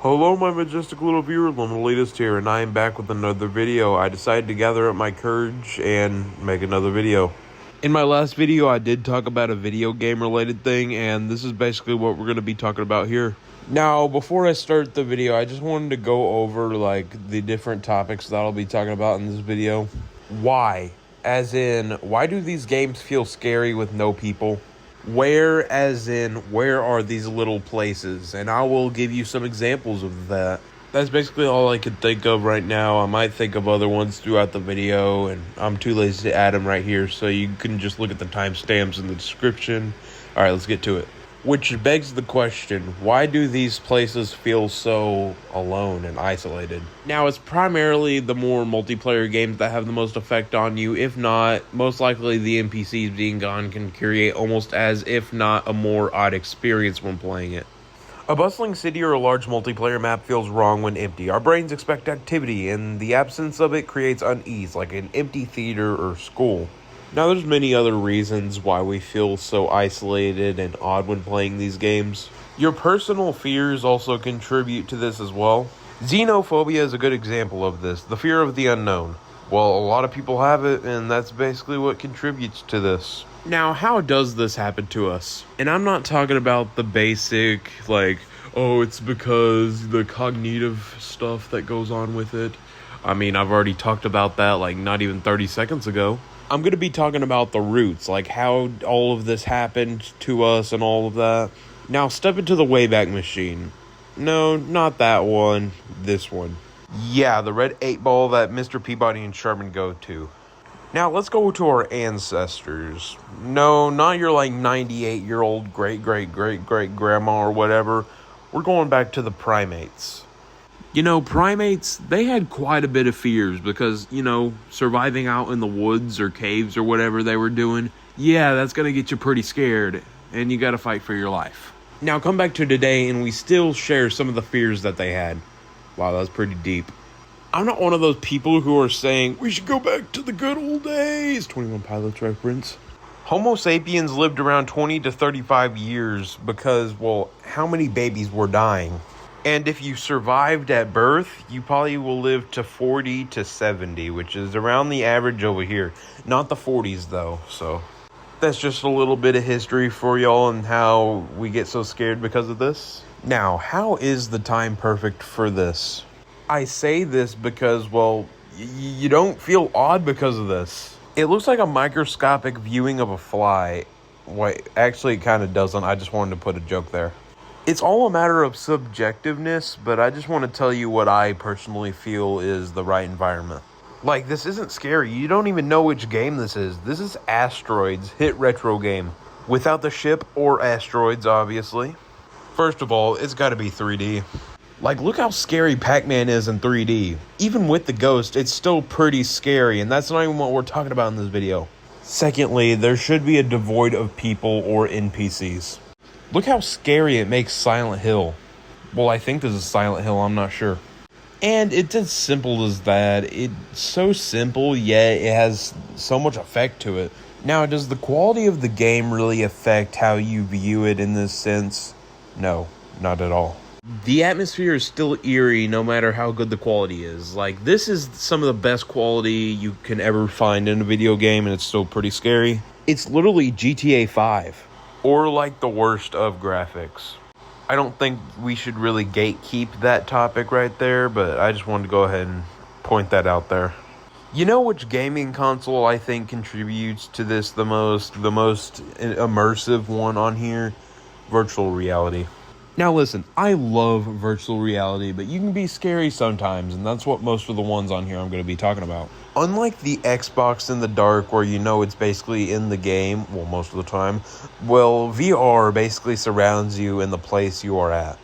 Hello my majestic little viewer, I'm the latest here, and I am back with another video. I decided to gather up my courage and make another video. In my last video, I did talk about a video game related thing, and this is basically what we're going to be talking about here. Now, before I start the video, I just wanted to go over the different topics that I'll be talking about in this video. Why? As in, why do these games feel scary with no people? Where, as in, where are these little places? And I will give you some examples of that. That's basically all I could think of right now. I might think of other ones throughout the video, and I'm too lazy to add them right here, so you can just look at the timestamps in the description. Alright, let's get to it. Which begs the question, why do these places feel so alone and isolated? Now, it's primarily the more multiplayer games that have the most effect on you. If not, most likely the NPCs being gone can create almost as if not a more odd experience when playing it. A bustling city or a large multiplayer map feels wrong when empty. Our brains expect activity, and the absence of it creates unease, like an empty theater or school. Now, there's many other reasons why we feel so isolated and odd when playing these games. Your personal fears also contribute to this as well. Xenophobia is a good example of this, the fear of the unknown. Well, a lot of people have it, and that's basically what contributes to this. Now, how does this happen to us? And I'm not talking about the basic, oh, it's because the cognitive stuff that goes on with it. I mean, I've already talked about that, not even 30 seconds ago. I'm going to be talking about the roots, how all of this happened to us and all of that. Now, step into the Wayback Machine. No, not that one. This one. Yeah, the red 8-ball that Mr. Peabody and Sherman go to. Now, let's go to our ancestors. No, not your 98-year-old great-great-great-great-grandma or whatever. We're going back to the primates. You know, primates, they had quite a bit of fears because, surviving out in the woods or caves or whatever they were doing, yeah, that's going to get you pretty scared, and you got to fight for your life. Now, come back to today, and we still share some of the fears that they had. Wow, that was pretty deep. I'm not one of those people who are saying, we should go back to the good old days, 21 Pilots reference. Homo sapiens lived around 20 to 35 years because, how many babies were dying? And if you survived at birth, you probably will live to 40 to 70, which is around the average over here. Not the 40s, though, so that's just a little bit of history for y'all and how we get so scared because of this. Now, how is the time perfect for this? I say this because, you don't feel odd because of this. It looks like a microscopic viewing of a fly. Wait, actually, it kind of doesn't. I just wanted to put a joke there. It's all a matter of subjectiveness, but I just want to tell you what I personally feel is the right environment. This isn't scary. You don't even know which game this is. This is Asteroids, hit retro game. Without the ship or asteroids, obviously. First of all, it's got to be 3D. Look how scary Pac-Man is in 3D. Even with the ghost, it's still pretty scary, and that's not even what we're talking about in this video. Secondly, there should be a devoid of people or NPCs. Look how scary it makes Silent Hill. Well, I think this is Silent Hill, I'm not sure. And it's as simple as that. It's so simple, yet it has so much effect to it. Now, does the quality of the game really affect how you view it in this sense? No, not at all. The atmosphere is still eerie no matter how good the quality is. This is some of the best quality you can ever find in a video game, and it's still pretty scary. It's literally GTA 5. Or the worst of graphics. I don't think we should really gatekeep that topic right there, but I just wanted to go ahead and point that out there. You know which gaming console I think contributes to this the most immersive one on here? Virtual reality. Now listen, I love virtual reality, but you can be scary sometimes, and that's what most of the ones on here I'm going to be talking about. Unlike the Xbox in the dark, where it's basically in the game, most of the time, VR basically surrounds you in the place you are at.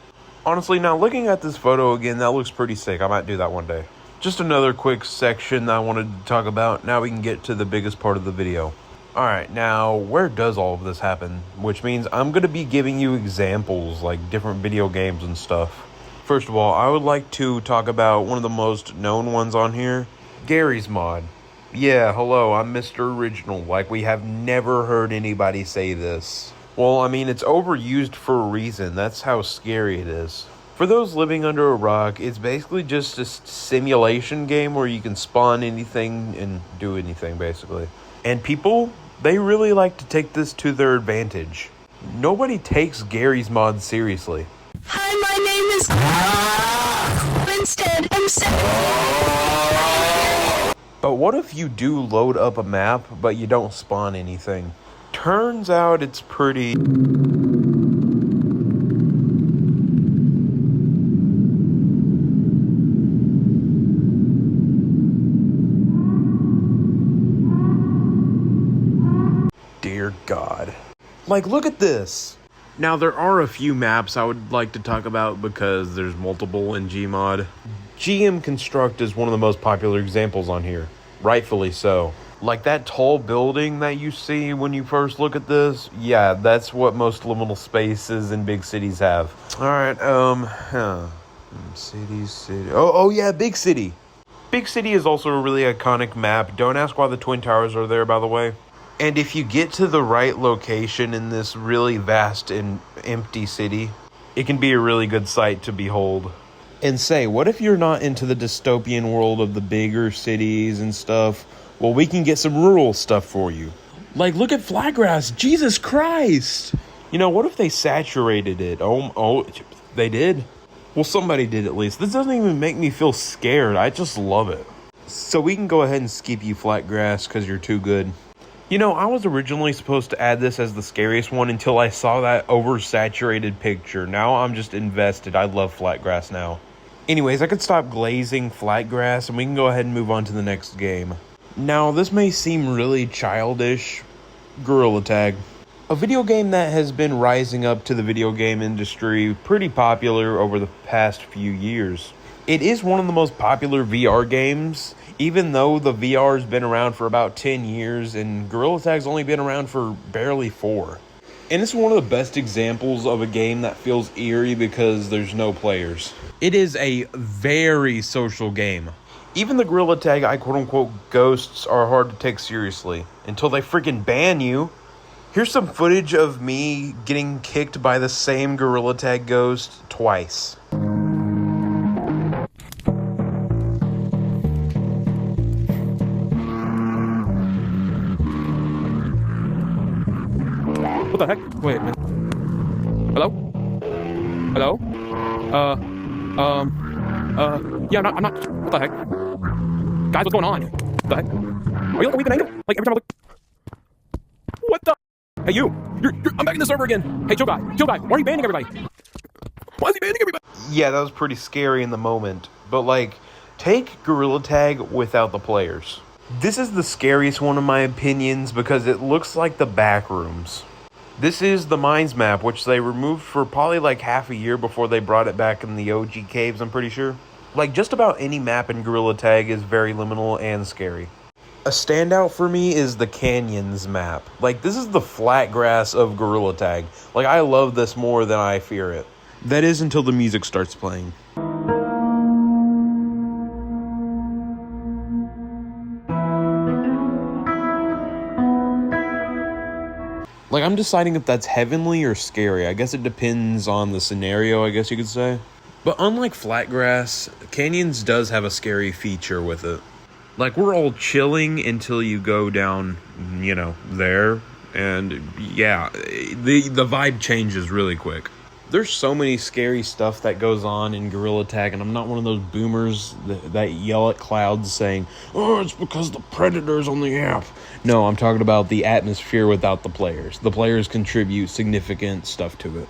Honestly, now looking at this photo again, that looks pretty sick. I might do that one day. Just another quick section that I wanted to talk about. Now we can get to the biggest part of the video. Alright, now, where does all of this happen? Which means I'm going to be giving you examples, different video games and stuff. First of all, I would like to talk about one of the most known ones on here, Garry's mod. Yeah, hello, I'm Mr. Original. We have never heard anybody say this. Well, I mean, it's overused for a reason. That's how scary it is. For those living under a rock, it's basically just a simulation game where you can spawn anything and do anything, basically. And people, they really like to take this to their advantage. Nobody takes Garry's mods seriously. Hi, my name is... Instead, I'm But what if you do load up a map, but you don't spawn anything? Turns out it's pretty... Dear God. Like, look at this. Now, there are a few maps I would like to talk about because there's multiple in Gmod. GM Construct is one of the most popular examples on here. Rightfully so. Like that tall building that you see when you first look at this, yeah, that's what most liminal spaces in big cities have. Alright, City. Oh yeah, Big City. Big City is also a really iconic map. Don't ask why the Twin Towers are there, by the way. And if you get to the right location in this really vast and empty city, it can be a really good sight to behold. And say, what if you're not into the dystopian world of the bigger cities and stuff? Well, we can get some rural stuff for you. Like, look at Flatgrass. Jesus Christ. You know, what if they saturated it? Oh, they did? Well, somebody did at least. This doesn't even make me feel scared. I just love it. So we can go ahead and skip you, Flatgrass, because you're too good. You know, I was originally supposed to add this as the scariest one until I saw that oversaturated picture. Now I'm just invested. I love Flatgrass now. Anyways, I could stop glazing Flatgrass and we can go ahead and move on to the next game. Now, this may seem really childish. Gorilla Tag. A video game that has been rising up to the video game industry, pretty popular over the past few years. It is one of the most popular VR games, even though the VR has been around for about 10 years and Gorilla Tag's only been around for barely 4. And it's one of the best examples of a game that feels eerie because there's no players. It is a very social game. Even the Gorilla Tag quote-unquote ghosts are hard to take seriously until they freaking ban you. Here's some footage of me getting kicked by the same Gorilla Tag ghost twice. What the heck? Wait, man. Hello? Hello? Yeah, I'm not, what the heck? Guys, what's going on? What the heck? Are you like a weeping angel? Like, every time I look... What the... Hey, I'm back in the server again. Hey, Chill Guy, why are you banning everybody? Why is he banning everybody? Yeah, that was pretty scary in the moment. But, like, take Gorilla Tag without the players. This is the scariest one of my opinions because it looks like the back rooms. This is the Mines map, which they removed for probably like half a year before they brought it back in the OG caves, I'm pretty sure. Like, just about any map in Gorilla Tag is very liminal and scary. A standout for me is the Canyons map. Like, this is the flat grass of Gorilla Tag. Like, I love this more than I fear it. That is until the music starts playing. Like, I'm deciding if that's heavenly or scary. I guess it depends on the scenario, I guess you could say. But unlike Flatgrass, Canyons does have a scary feature with it. Like, we're all chilling until you go down, you know, there. And, yeah, the vibe changes really quick. There's so many scary stuff that goes on in Gorilla Tag, and I'm not one of those boomers that yell at clouds saying, oh, it's because the predator's on the app. No, I'm talking about the atmosphere without the players. The players contribute significant stuff to it.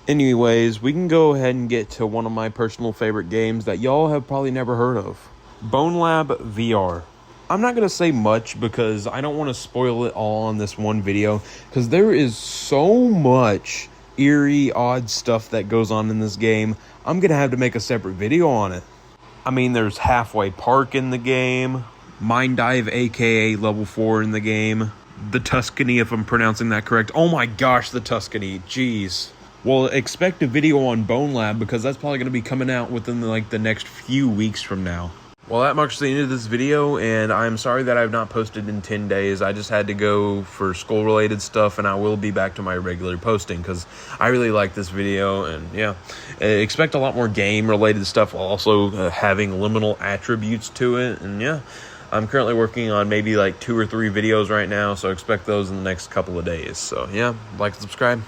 Anyways, we can go ahead and get to one of my personal favorite games that y'all have probably never heard of. Bonelab VR. I'm not going to say much because I don't want to spoil it all on this one video, because there is so much eerie, odd stuff that goes on in this game. I'm going to have to make a separate video on it. I mean, there's Halfway Park in the game, Mine Dive aka Level 4 in the game, the Tuscany if I'm pronouncing that correct. Oh my gosh, the Tuscany, jeez. Well, expect a video on Bonelab because that's probably going to be coming out within like the next few weeks from now. Well, that marks the end of this video, and I'm sorry that I've not posted in 10 days. I just had to go for school-related stuff, and I will be back to my regular posting, because I really like this video, and yeah. Expect a lot more game-related stuff, while also having liminal attributes to it, and yeah. I'm currently working on maybe like 2 or 3 videos right now, so expect those in the next couple of days. So yeah, like and subscribe.